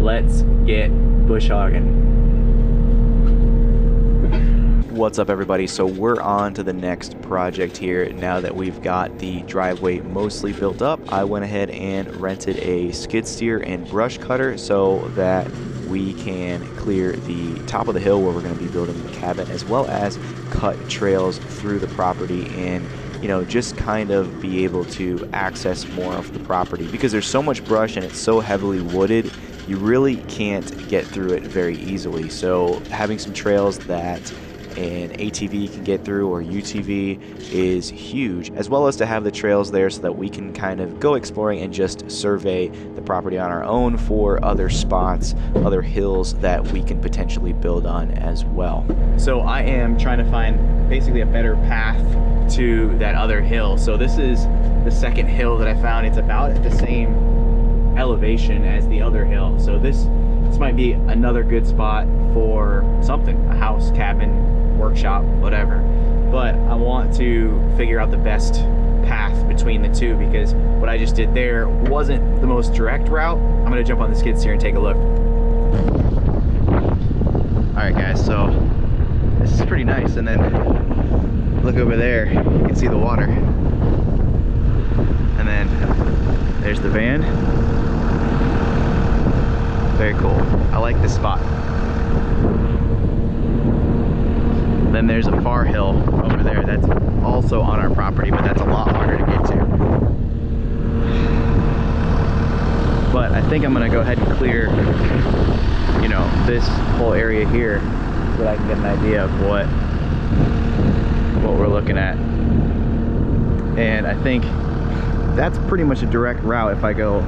let's get bush hogging. What's up, everybody? So we're on to the next project here. Now that we've got the driveway mostly built up, I went ahead and rented a skid steer and brush cutter so that we can clear the top of the hill where we're going to be building the cabin, as well as cut trails through the property and, you know, just kind of be able to access more of the property, because there's so much brush and it's so heavily wooded, you really can't get through it very easily. So having some trails that an ATV can get through, or UTV, is huge, as well as to have the trails there so that we can kind of go exploring and just survey the property on our own for other spots, other hills that we can potentially build on as well. So I am trying to find basically a better path to that other hill. So this is the second hill that I found. It's about at the same elevation as the other hill. So this might be another good spot for something, a house, cabin, workshop, whatever. But I want to figure out the best path between the two, because what I just did there wasn't the most direct route. I'm gonna jump on the skid steer and take a look. All right, guys, so this is pretty nice. And then look over there, you can see the water. And then there's the van. Very cool. I like this spot. Then there's a far hill over there that's also on our property, but that's a lot harder to get to. But I think I'm gonna go ahead and clear, you know, this whole area here so that I can get an idea of what we're looking at. And I think that's pretty much a direct route if I go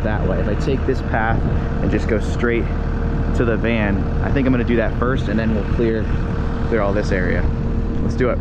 that way. If I take this path and just go straight to the van, I think I'm gonna do that first, and then we'll clear all this area. Let's do it.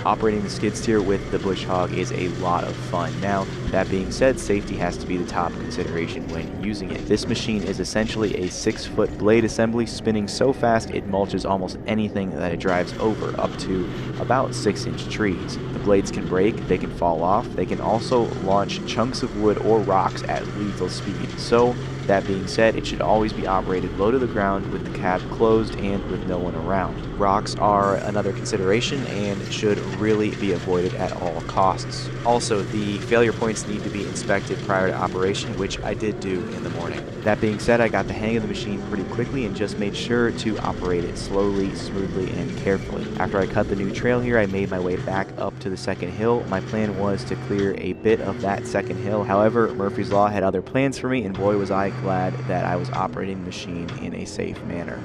Operating the skid steer with the bush hog is a lot of fun. Now, that being said, safety has to be the top consideration when using it. This machine is essentially a 6-foot blade assembly, spinning so fast it mulches almost anything that it drives over, up to about 6-inch trees. The blades can break, they can fall off, they can also launch chunks of wood or rocks at lethal speed. So, that being said, it should always be operated low to the ground with the cab closed and with no one around. Rocks are another consideration and should really be avoided at all costs. Also, the failure points need to be inspected prior to operation, which I did do in the morning. That being said, I got the hang of the machine pretty quickly and just made sure to operate it slowly, smoothly, and carefully. After I cut the new trail here, I made my way back up to the second hill. My plan was to clear a bit of that second hill. However, Murphy's Law had other plans for me, and boy was I glad that I was operating the machine in a safe manner.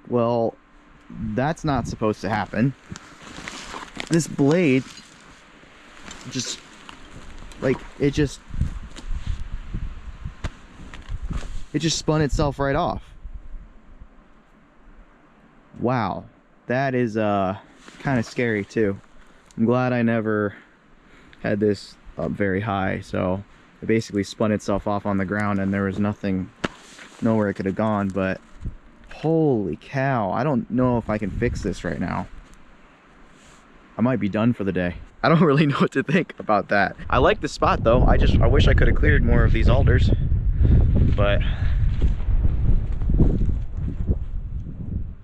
Well, that's not supposed to happen. This blade just, like, it just spun itself right off. Wow, that is kind of scary too. I'm glad I never had this up very high, so it basically spun itself off on the ground and there was nowhere it could have gone. But holy cow, I don't know if I can fix this right now. I might be done for the day. I don't really know what to think about that. I like the spot though. I wish I could have cleared more of these alders, but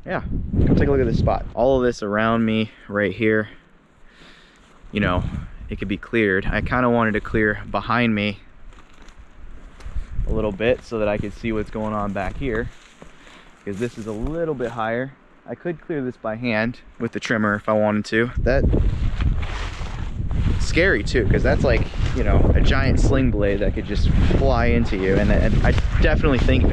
yeah, come take a look at this spot. All of this around me right here, you know, it could be cleared. I kind of wanted to clear behind me a little bit so that I could see what's going on back here, because this is a little bit higher. I could clear this by hand with the trimmer if I wanted to. That scary too, because that's like, you know, a giant sling blade that could just fly into you. And I definitely think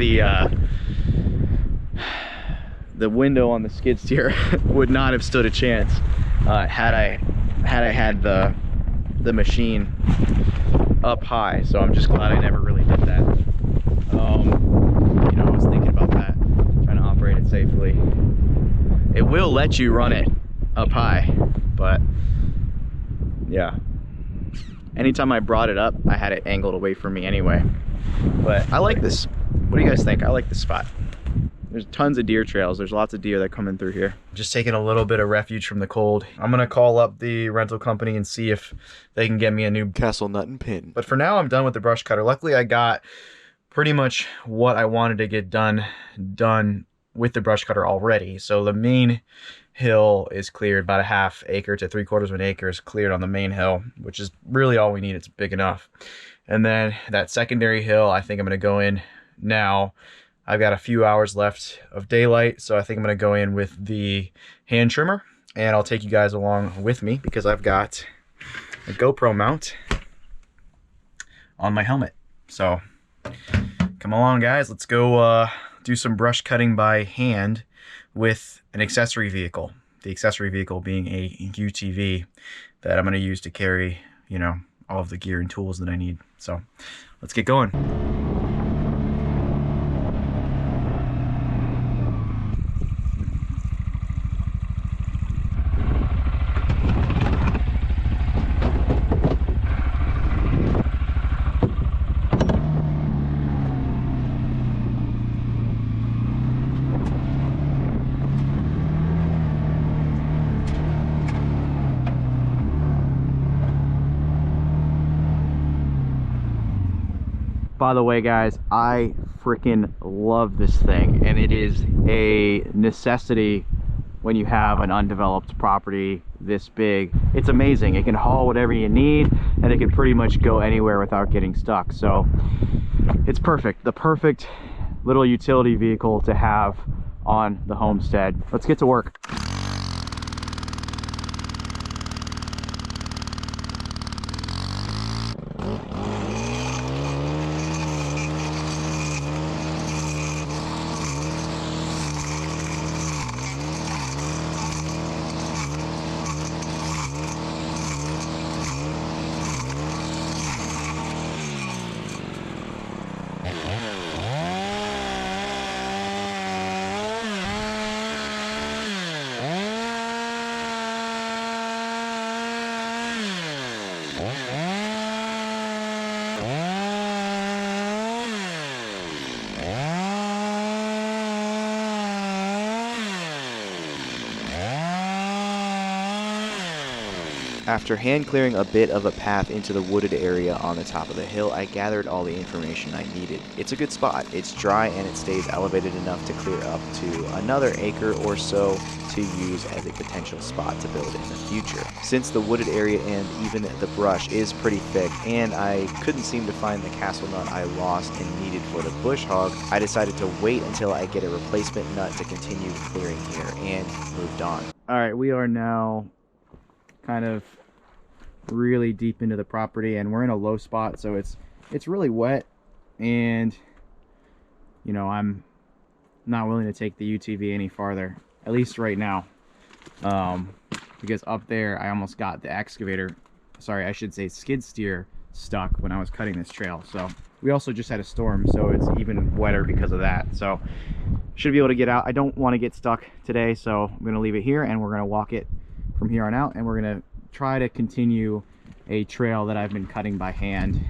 the window on the skid steer would not have stood a chance had I had the machine up high. So I'm just glad I never really did that. You know, I was thinking about that, trying to operate it safely. It will let you run it up high, but yeah, anytime I brought it up, I had it angled away from me anyway. But I like this. What do you guys think? I like this spot. There's tons of deer trails. There's lots of deer that come in through here. Just taking a little bit of refuge from the cold. I'm gonna call up the rental company and see if they can get me a new castle nut and pin. But for now, I'm done with the brush cutter. Luckily, I got pretty much what I wanted to get done with the brush cutter already. So the main hill is cleared. About a ½ acre to 3/4 of an acre is cleared on the main hill, which is really all we need. It's big enough. And then that secondary hill, I think I'm gonna go in now. I've got a few hours left of daylight, so I think I'm gonna go in with the hand trimmer, and I'll take you guys along with me because I've got a GoPro mount on my helmet. So come along, guys. Let's go do some brush cutting by hand with an accessory vehicle. The accessory vehicle being a UTV that I'm gonna use to carry, you know, all of the gear and tools that I need. So let's get going. By the way, guys, I freaking love this thing, and it is a necessity when you have an undeveloped property this big. It's amazing. It can haul whatever you need, and it can pretty much go anywhere without getting stuck. So it's perfect. The perfect little utility vehicle to have on the homestead. Let's get to work. After hand clearing a bit of a path into the wooded area on the top of the hill, I gathered all the information I needed. It's a good spot. It's dry and it stays elevated enough to clear up to another acre or so to use as a potential spot to build in the future. Since the wooded area and even the brush is pretty thick and I couldn't seem to find the castle nut I lost and needed for the bush hog, I decided to wait until I get a replacement nut to continue clearing here and moved on. Alright, we are now kind of really deep into the property and we're in a low spot, so it's really wet, and you know, I'm not willing to take the UTV any farther, at least right now, because up there I almost got the excavator, sorry, I should say skid steer, stuck when I was cutting this trail. So we also just had a storm, so it's even wetter because of that. So should be able to get out. I don't want to get stuck today, so I'm gonna leave it here and we're gonna walk it from here on out, and we're gonna try to continue a trail that I've been cutting by hand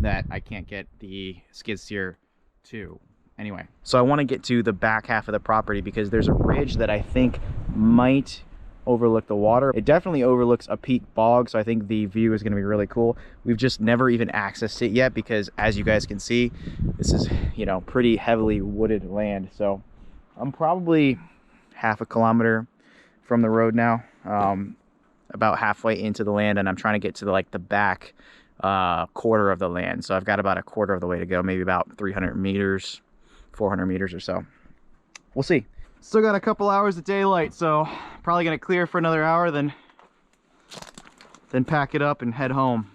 that I can't get the skid steer to. Anyway, so I want to get to the back half of the property because there's a ridge that I think might overlook the water. It definitely overlooks a peak bog, so I think the view is going to be really cool. We've just never even accessed it yet because, as you guys can see, this is, you know, pretty heavily wooded land. So I'm probably half a kilometer from the road now, about halfway into the land, and I'm trying to get to the back quarter of the land. So I've got about a quarter of the way to go, maybe about 300 meters, 400 meters or so. We'll see. Still got a couple hours of daylight, so probably gonna clear for another hour, then then pack it up and head home.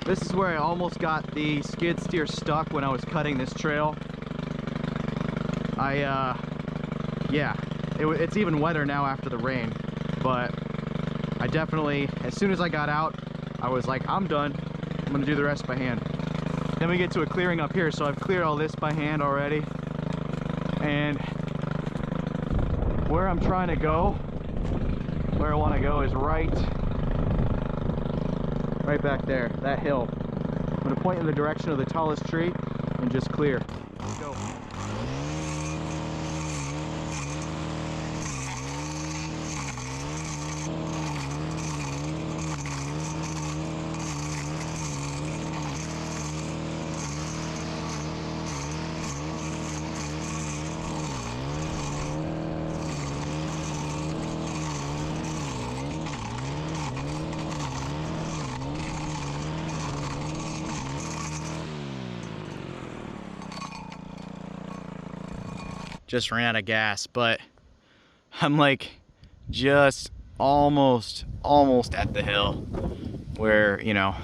This is where I almost got the skid steer stuck when I was cutting this trail. Yeah, it's even wetter now after the rain, but I definitely, as soon as I got out, I was like, I'm done. I'm gonna do the rest by hand. Then we get to a clearing up here, so I've cleared all this by hand already. And where I'm trying to go, where I want to go is right back there, that hill. I'm gonna point in the direction of the tallest tree and just clear. Let's go. Just ran out of gas, but I'm like just almost at the hill where, you know,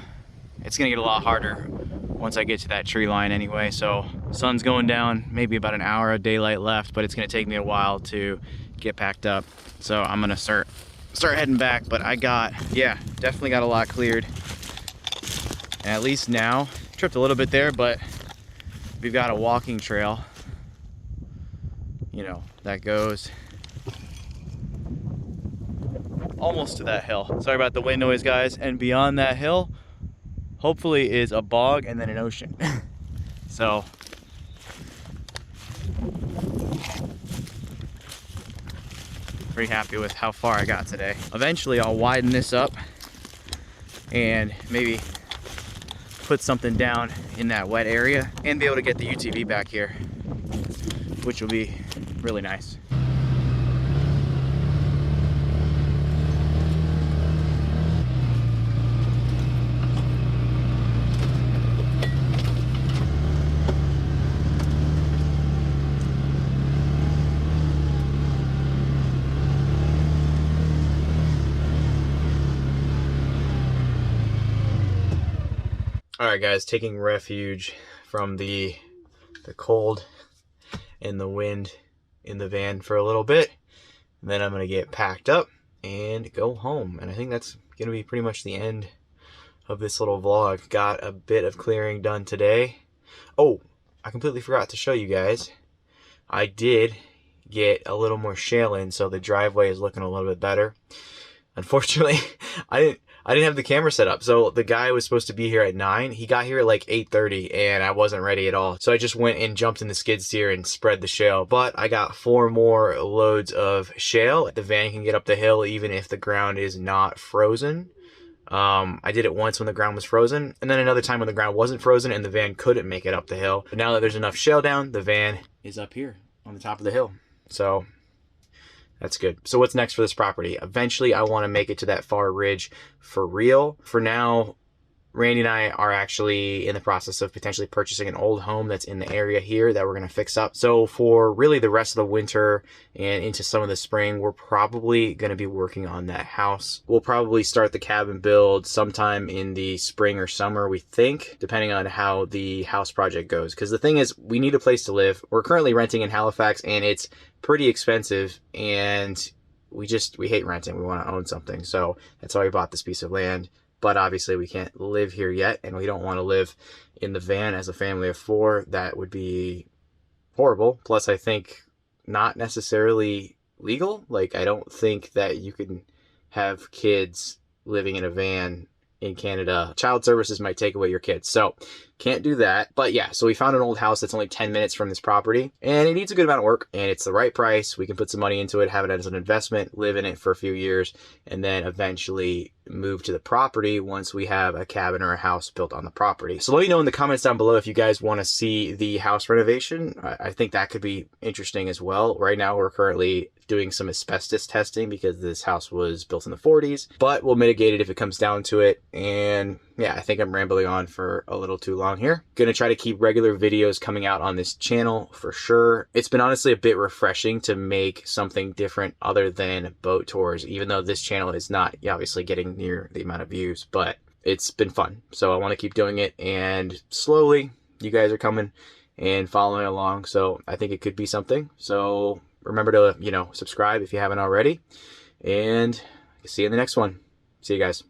it's gonna get a lot harder once I get to that tree line anyway. So sun's going down, maybe about an hour of daylight left, but it's gonna take me a while to get packed up. So I'm gonna start heading back, but yeah, definitely got a lot cleared. And at least now, tripped a little bit there, but we've got a walking trail, you know, that goes almost to that hill. Sorry about the wind noise, guys. And beyond that hill, hopefully, is a bog and then an ocean. So pretty happy with how far I got today. Eventually I'll widen this up and maybe put something down in that wet area and be able to get the UTV back here, which will be really nice. All right, guys, taking refuge from the cold and the wind in the van for a little bit. And then I'm gonna get packed up and go home. And I think that's gonna be pretty much the end of this little vlog. Got a bit of clearing done today. Oh, I completely forgot to show you guys. I did get a little more shale in, so the driveway is looking a little bit better. Unfortunately, I didn't have the camera set up. So the guy was supposed to be here at 9. He got here at like 8:30 and I wasn't ready at all. So I just went and jumped in the skid steer and spread the shale. But I got 4 more loads of shale. The van can get up the hill even if the ground is not frozen. I did it once when the ground was frozen, and then another time when the ground wasn't frozen and the van couldn't make it up the hill. But now that there's enough shale down, the van is up here on the top of the hill. So that's good. So what's next for this property? Eventually, I want to make it to that far ridge for real. For now, Randy and I are actually in the process of potentially purchasing an old home that's in the area here that we're going to fix up. So for really the rest of the winter and into some of the spring, we're probably going to be working on that house. We'll probably start the cabin build sometime in the spring or summer, we think, depending on how the house project goes. Because the thing is, we need a place to live. We're currently renting in Halifax and it's pretty expensive, and we hate renting. We want to own something. So that's why we bought this piece of land. But obviously we can't live here yet, and we don't want to live in the van as a family of 4. That would be horrible. Plus, I think not necessarily legal. Like, I don't think that you can have kids living in a van in Canada. Child services might take away your kids. So can't do that. But yeah, so we found an old house that's only 10 minutes from this property, and it needs a good amount of work, and it's the right price. We can put some money into it, have it as an investment, live in it for a few years, and then eventually move to the property once we have a cabin or a house built on the property. So let me know in the comments down below if you guys want to see the house renovation. I think that could be interesting as well. Right now we're currently doing some asbestos testing because this house was built in the 40s, but we'll mitigate it if it comes down to it. And yeah, I think I'm rambling on for a little too long here. Gonna try to keep regular videos coming out on this channel for sure. It's been honestly a bit refreshing to make something different other than boat tours, even though this channel is not obviously getting near the amount of views, but it's been fun. So I want to keep doing it, and slowly you guys are coming and following along. So I think it could be something. So remember to, subscribe if you haven't already, and see you in the next one. See you guys.